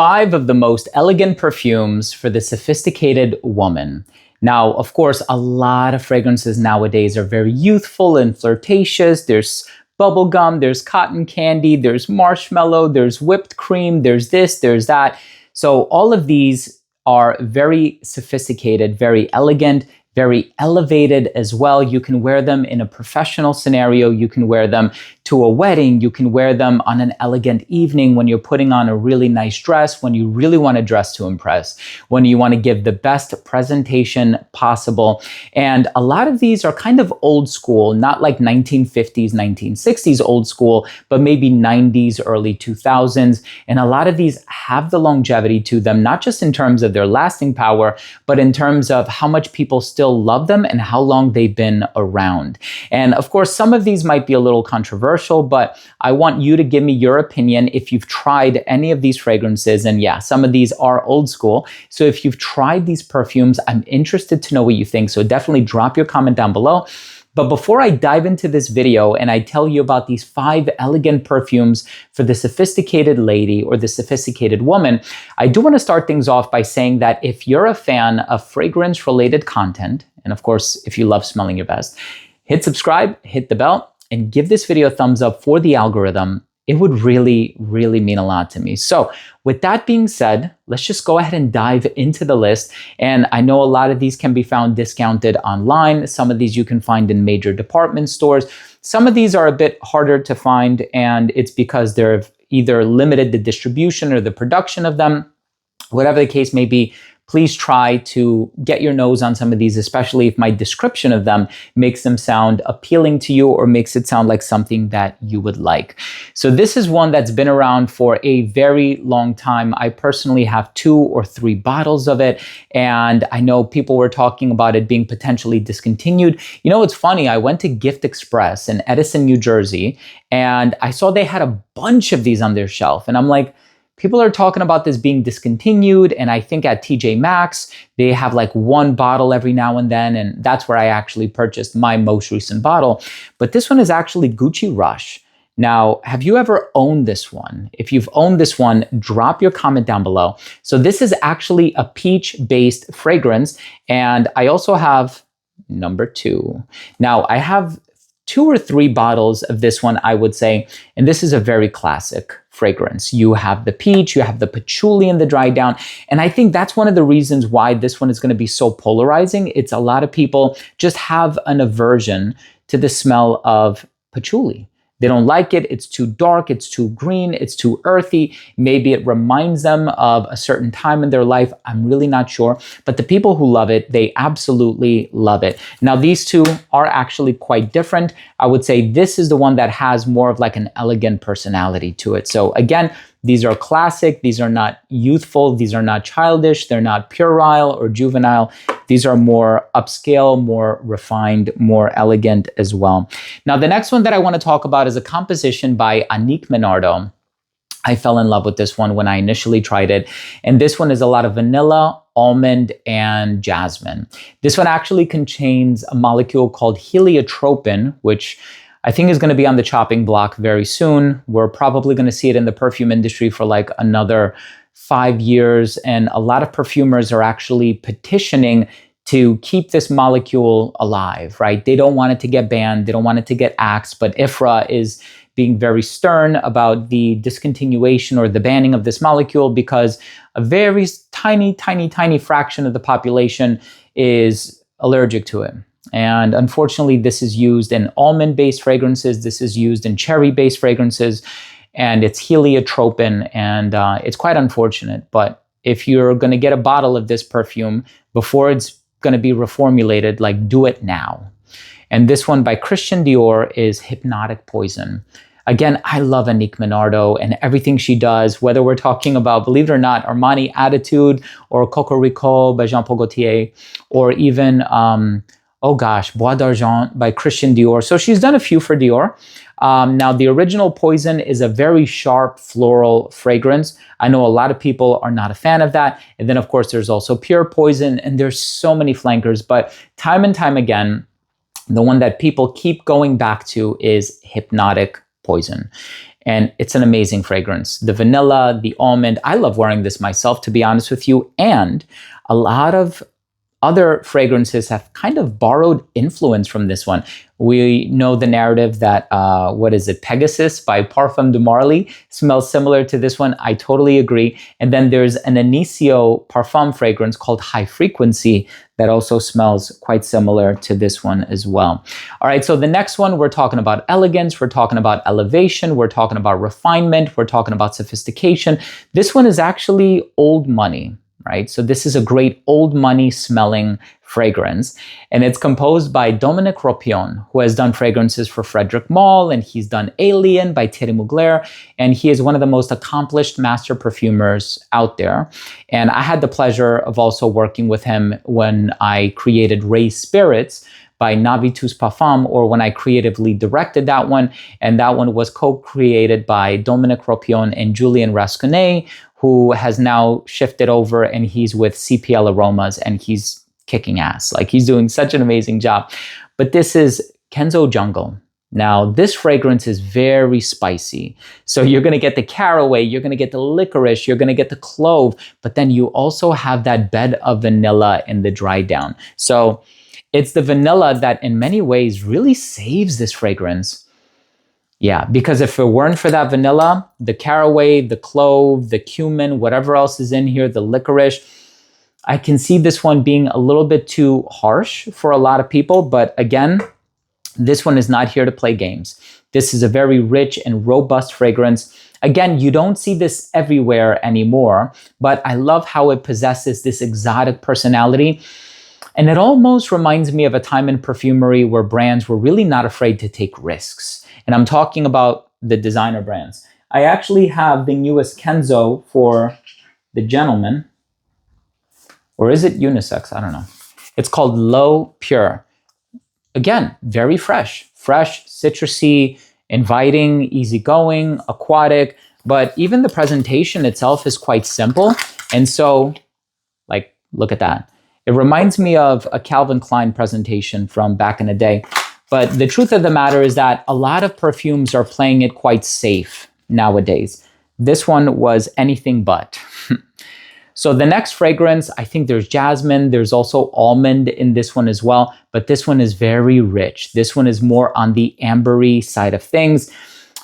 5 of the most elegant perfumes for the sophisticated woman. Now, of course, a lot of fragrances nowadays are very youthful and flirtatious. There's bubblegum, there's cotton candy, there's marshmallow, there's whipped cream, there's this, there's that. So all of these are very sophisticated, very elegant, very elevated as well. You can wear them in a professional scenario. You can wear them to a wedding. You can wear them on an elegant evening when you're putting on a really nice dress, when you really want to dress to impress, when you want to give the best presentation possible. And a lot of these are kind of old school, not like 1950s, 1960s old school, but maybe 90s, early 2000s. And a lot of these have the longevity to them, not just in terms of their lasting power, but in terms of how much people still love them and how long they've been around. And of course, some of these might be a little controversial, but I want you to give me your opinion if you've tried any of these fragrances. And yeah, some of these are old school. So if you've tried these perfumes, I'm interested to know what you think. So definitely drop your comment down below. But before I dive into this video and I tell you about these 5 elegant perfumes for the sophisticated lady or the sophisticated woman, I do want to start things off by saying that if you're a fan of fragrance-related content, and of course, if you love smelling your best, hit subscribe, hit the bell, and give this video a thumbs up for the algorithm. It would really, really mean a lot to me. So with that being said, let's just go ahead and dive into the list. And I know a lot of these can be found discounted online. Some of these you can find in major department stores. Some of these are a bit harder to find, and it's because they've either limited the distribution or the production of them. Whatever the case may be, please try to get your nose on some of these, especially if my description of them makes them sound appealing to you or makes it sound like something that you would like. So this is one that's been around for a very long time. I personally have 2 or 3 bottles of it, and I know people were talking about it being potentially discontinued. You know, it's funny, I went to Gift Express in Edison, New Jersey, and I saw they had a bunch of these on their shelf, and I'm like, people are talking about this being discontinued, and I think at TJ Maxx, they have like 1 bottle every now and then, and that's where I actually purchased my most recent bottle. But this one is actually Gucci Rush. Now, have you ever owned this one? If you've owned this one, drop your comment down below. So this is actually a peach-based fragrance, and I also have number 2. Now, I have 2 or 3 bottles of this one, I would say, and this is a very classic fragrance. You have the peach, you have the patchouli in the dry down, and I think that's one of the reasons why this one is going to be so polarizing. It's a lot of people just have an aversion to the smell of patchouli. They don't like it. It's too dark. It's too green. It's too earthy. Maybe it reminds them of a certain time in their life. I'm really not sure. But the people who love it, they absolutely love it. Now, these 2 are actually quite different. I would say this is the one that has more of like an elegant personality to it. So again, these are classic. These are not youthful. These are not childish. They're not puerile or juvenile. These are more upscale, more refined, more elegant as well. Now, the next one that I want to talk about is a composition by Annick Menardo. I fell in love with this one when I initially tried it. And this one is a lot of vanilla, almond, and jasmine. This one actually contains a molecule called heliotropin, which I think is going to be on the chopping block very soon. We're probably going to see it in the perfume industry for like another 5 years. And a lot of perfumers are actually petitioning to keep this molecule alive, right? They don't want it to get banned. They don't want it to get axed. But IFRA is being very stern about the discontinuation or the banning of this molecule because a very tiny, tiny, tiny fraction of the population is allergic to it. And unfortunately, this is used in almond-based fragrances. This is used in cherry-based fragrances, and it's heliotropin, and it's quite unfortunate. But if you're going to get a bottle of this perfume before it's going to be reformulated, like, do it now. And this one by Christian Dior is Hypnotic Poison. Again, I love Annick Menardo and everything she does, whether we're talking about, believe it or not, Armani Attitude or Cocorico by Jean Paul Gaultier, or even Bois d'Argent by Christian Dior. So she's done a few for Dior. Now, the original Poison is a very sharp floral fragrance. I know a lot of people are not a fan of that. And then, of course, there's also Pure Poison, and there's so many flankers. But time and time again, the one that people keep going back to is Hypnotic Poison. And it's an amazing fragrance. The vanilla, the almond, I love wearing this myself, to be honest with you. And a lot of other fragrances have kind of borrowed influence from this one. We know the narrative that, what is it, Pegasus by Parfum de Marly smells similar to this one. I totally agree. And then there's an Anicio Parfum fragrance called High Frequency that also smells quite similar to this one as well. All right, so the next one, we're talking about elegance, we're talking about elevation, we're talking about refinement, we're talking about sophistication. This one is actually old money. Right? So this is a great old money smelling fragrance, and it's composed by Dominique Ropion, who has done fragrances for Frederic Malle, and he's done Alien by Thierry Mugler, and he is one of the most accomplished master perfumers out there. And I had the pleasure of also working with him when I created Ray Spirits by Navitus Parfum, or when I creatively directed that one, and that one was co-created by Dominique Ropion and Julien Rasconnet, who has now shifted over and he's with CPL Aromas and he's kicking ass. Like, he's doing such an amazing job. But this is Kenzo Jungle. Now, this fragrance is very spicy. So you're going to get the caraway, you're going to get the licorice, you're going to get the clove, but then you also have that bed of vanilla in the dry down. So it's the vanilla that in many ways really saves this fragrance. Yeah, because if it weren't for that vanilla, the caraway, the clove, the cumin, whatever else is in here, the licorice, I can see this one being a little bit too harsh for a lot of people. But again, this one is not here to play games. This is a very rich and robust fragrance. Again, you don't see this everywhere anymore, but I love how it possesses this exotic personality. And it almost reminds me of a time in perfumery where brands were really not afraid to take risks. And I'm talking about the designer brands. I actually have the newest Kenzo for the gentleman. Or is it unisex? I don't know. It's called Low Pure. Again, very fresh, citrusy, inviting, easygoing, aquatic. But even the presentation itself is quite simple. And so, like, look at that. It reminds me of a Calvin Klein presentation from back in the day. But the truth of the matter is that a lot of perfumes are playing it quite safe nowadays. This one was anything but. So the next fragrance, I think there's jasmine, there's also almond in this one as well, but this one is very rich. This one is more on the ambery side of things.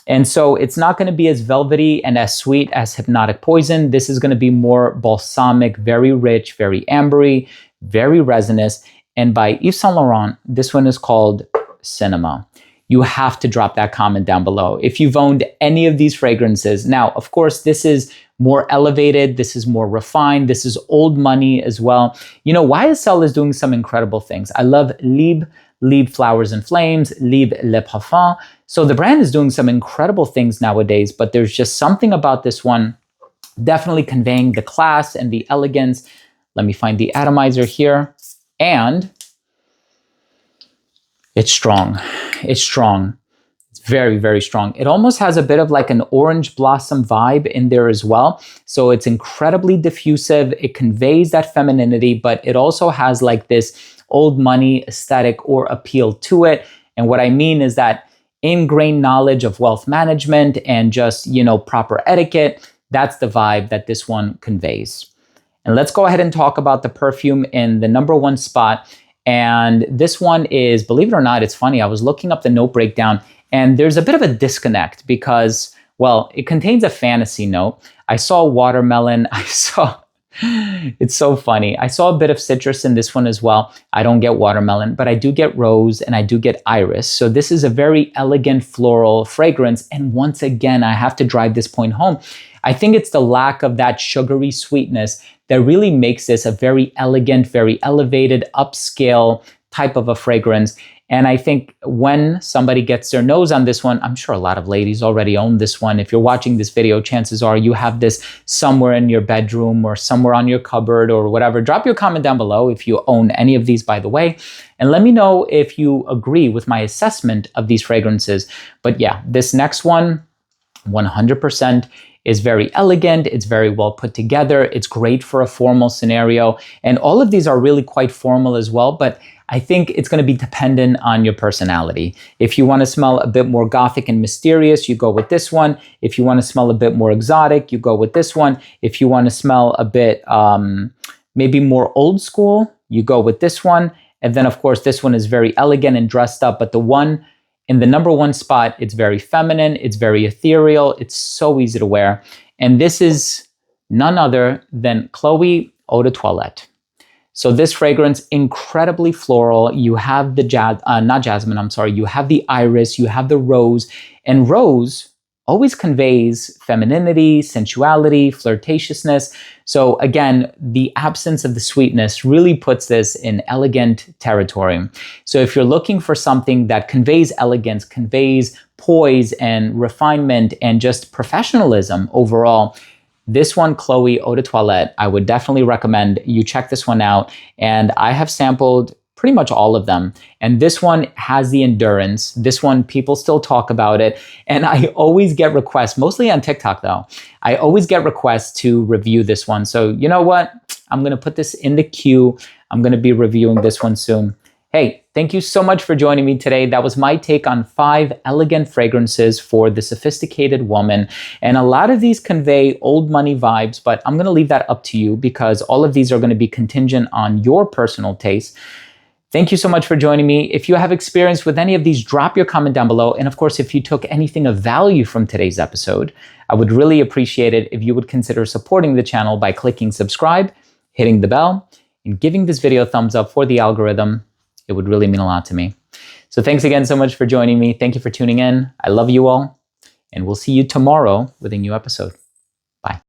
And so it's not going to be as velvety and as sweet as Hypnotic Poison. This is going to be more balsamic, very rich, very ambery, very resinous. And by Yves Saint Laurent, this one is called Cinema. You have to drop that comment down below if you've owned any of these fragrances. Now, of course, this is more elevated, this is more refined, this is old money as well. You know, YSL is doing some incredible things. I love Libre Flowers and Flames, Libre Le Parfum. So the brand is doing some incredible things nowadays, but there's just something about this one definitely conveying the class and the elegance. Let me find the atomizer here. And it's strong. It's strong. It's very, very strong. It almost has a bit of like an orange blossom vibe in there as well. So it's incredibly diffusive. It conveys that femininity, but it also has like this old money aesthetic or appeal to it. And what I mean is that ingrained knowledge of wealth management and just, you know, proper etiquette. That's the vibe that this one conveys. And let's go ahead and talk about the perfume in the #1 spot. And this one is, believe it or not, it's funny. I was looking up the note breakdown and there's a bit of a disconnect because, well, it contains a fantasy note. I saw watermelon. It's so funny. I saw a bit of citrus in this one as well. I don't get watermelon, but I do get rose and I do get iris. So this is a very elegant floral fragrance. And once again, I have to drive this point home. I think it's the lack of that sugary sweetness that really makes this a very elegant, very elevated, upscale type of a fragrance. And I think when somebody gets their nose on this one, I'm sure a lot of ladies already own this one. If you're watching this video, chances are you have this somewhere in your bedroom or somewhere on your cupboard or whatever. Drop your comment down below if you own any of these, by the way. And let me know if you agree with my assessment of these fragrances. But yeah, this next one, 100% is very elegant, it's very well put together, it's great for a formal scenario, and all of these are really quite formal as well, but I think it's going to be dependent on your personality. If you want to smell a bit more gothic and mysterious, you go with this one. If you want to smell a bit more exotic, you go with this one. If you want to smell a bit maybe more old school, you go with this one. And then, of course, this one is very elegant and dressed up, but the one in the number one spot, it's very feminine, it's very ethereal, it's so easy to wear. And this is none other than Chloe Eau de Toilette. So this fragrance, incredibly floral. You have the you have the iris, you have the rose, and rose always conveys femininity, sensuality, flirtatiousness. So again, the absence of the sweetness really puts this in elegant territory. So if you're looking for something that conveys elegance, conveys poise and refinement and just professionalism overall, this one, Chloe Eau de Toilette, I would definitely recommend you check this one out. And I have sampled pretty much all of them. And this one has the endurance. This one, people still talk about it. And I always get requests, mostly on TikTok though. I always get requests to review this one. So you know what? I'm going to put this in the queue. I'm going to be reviewing this one soon. Hey, thank you so much for joining me today. That was my take on 5 elegant fragrances for the sophisticated woman. And a lot of these convey old money vibes, but I'm going to leave that up to you because all of these are going to be contingent on your personal taste. Thank you so much for joining me. If you have experience with any of these, drop your comment down below. And of course, if you took anything of value from today's episode, I would really appreciate it if you would consider supporting the channel by clicking subscribe, hitting the bell, and giving this video a thumbs up for the algorithm. It would really mean a lot to me. So thanks again so much for joining me. Thank you for tuning in. I love you all, and we'll see you tomorrow with a new episode.